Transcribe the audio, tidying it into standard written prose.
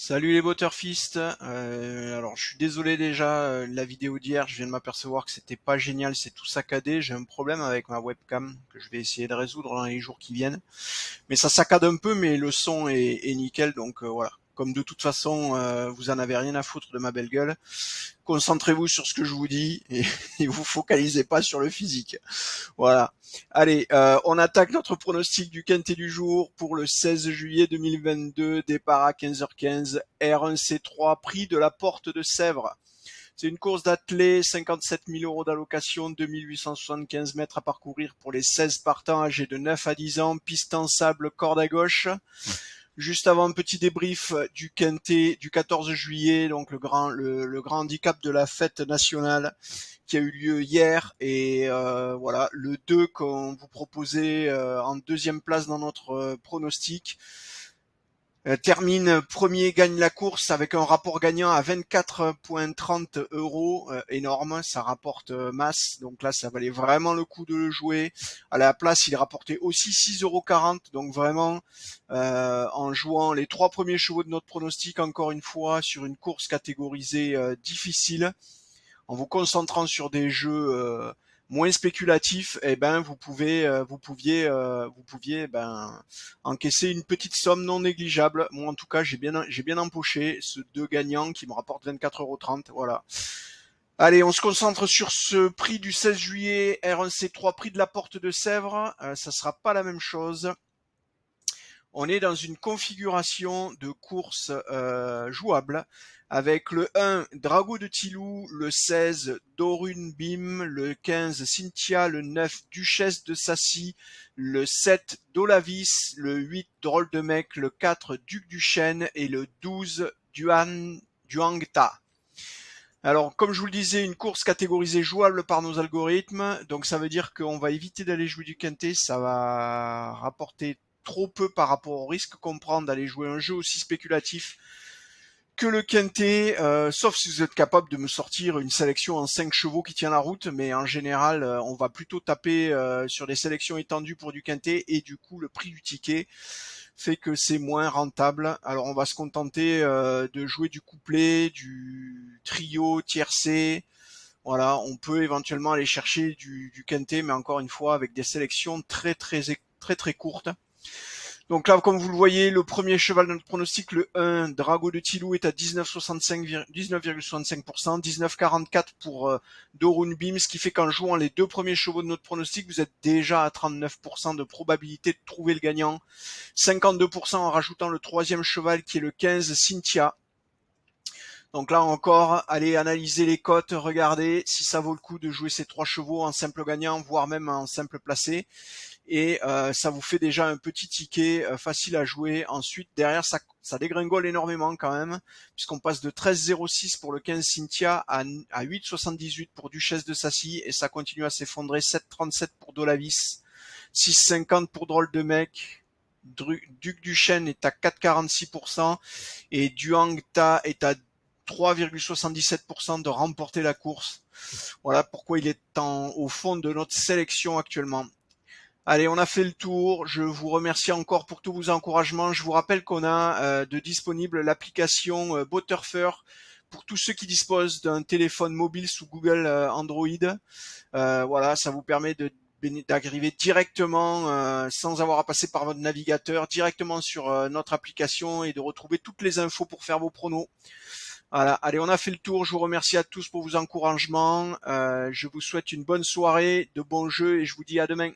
Salut les Butterfist. Alors je suis désolé déjà, la vidéo d'hier, je viens de m'apercevoir que c'était pas génial, c'est tout saccadé. J'ai un problème avec ma webcam que je vais essayer de résoudre dans les jours qui viennent. Mais ça saccade un peu, mais le son est nickel, donc voilà. Comme de toute façon, vous en avez rien à foutre de ma belle gueule. Concentrez-vous sur ce que je vous dis et, et vous focalisez pas sur le physique. Voilà. Allez, on attaque notre pronostic du quintet du jour pour le 16 juillet 2022, départ à 15h15, R1C3, prix de la Porte de Sèvres. C'est une course d'athlée, 57 000 euros d'allocation, 2875 mètres à parcourir pour les 16 partants âgés de 9 à 10 ans, piste en sable, corde à gauche. Juste avant un petit débrief du quintet du 14 juillet, donc le grand handicap de la fête nationale qui a eu lieu hier, et voilà le 2 qu'on vous proposait en deuxième place dans notre pronostic. Termine premier, gagne la course avec un rapport gagnant à 24,30 euros, énorme, ça rapporte masse, donc là ça valait vraiment le coup de le jouer. À la place, il rapportait aussi 6,40 €, donc vraiment en jouant les trois premiers chevaux de notre pronostic, encore une fois sur une course catégorisée difficile, en vous concentrant sur des jeux moins spéculatifs, eh ben vous pouviez encaisser une petite somme non négligeable. Moi en tout cas j'ai bien empoché ce 2 gagnants qui me rapporte 24,30 €. Voilà. Allez, on se concentre sur ce prix du 16 juillet, R1C3, prix de la Porte de Sèvres. Ça sera pas la même chose. On est dans une configuration de course jouable avec le 1 Drago de Tilou, le 16 Dorune Bim, le 15 Cynthia, le 9 Duchesse de Sassy, le 7 Dolavis, le 8 Drôle de Mec, le 4 Duc du Chêne et le 12 Duangta. Alors, comme je vous le disais, une course catégorisée jouable par nos algorithmes, donc ça veut dire qu'on va éviter d'aller jouer du quintet, ça va rapporter trop peu par rapport au risque qu'on prend d'aller jouer un jeu aussi spéculatif que le quintet, sauf si vous êtes capable de me sortir une sélection en 5 chevaux qui tient la route, mais en général, on va plutôt taper sur des sélections étendues pour du quintet, et du coup, le prix du ticket fait que c'est moins rentable. Alors on va se contenter de jouer du couplet, du trio, tiercé. Voilà, on peut éventuellement aller chercher du quintet, mais encore une fois avec des sélections très courtes. Donc là, comme vous le voyez, le premier cheval de notre pronostic, le 1, Drago de Tilou, est à 19,65%, 19,44 pour Dorun Bim, ce qui fait qu'en jouant les deux premiers chevaux de notre pronostic, vous êtes déjà à 39% de probabilité de trouver le gagnant, 52% en rajoutant le troisième cheval qui est le 15, Cynthia. Donc là encore, allez analyser les cotes, regardez si ça vaut le coup de jouer ces trois chevaux en simple gagnant, voire même en simple placé. Et ça vous fait déjà un petit ticket facile à jouer. Ensuite, derrière, ça dégringole énormément quand même, puisqu'on passe de 13,06 pour le 15 Cynthia à 8,78 pour Duchesse de Sassy, et ça continue à s'effondrer. 7,37 pour Dolavis, 6,50 pour Drôle de Mec. Duc du Chêne est à 4,46% et Duang Ta est à 3,77% de remporter la course. Voilà pourquoi il est au fond de notre sélection actuellement. Allez, on a fait le tour. Je vous remercie encore pour tous vos encouragements. Je vous rappelle qu'on a de disponible l'application Butterfer pour tous ceux qui disposent d'un téléphone mobile sous Google Android. Voilà, ça vous permet d'arriver directement, sans avoir à passer par votre navigateur, directement sur notre application, et de retrouver toutes les infos pour faire vos pronos. Voilà, allez, on a fait le tour. Je vous remercie à tous pour vos encouragements. Je vous souhaite une bonne soirée, de bons jeux, et je vous dis à demain.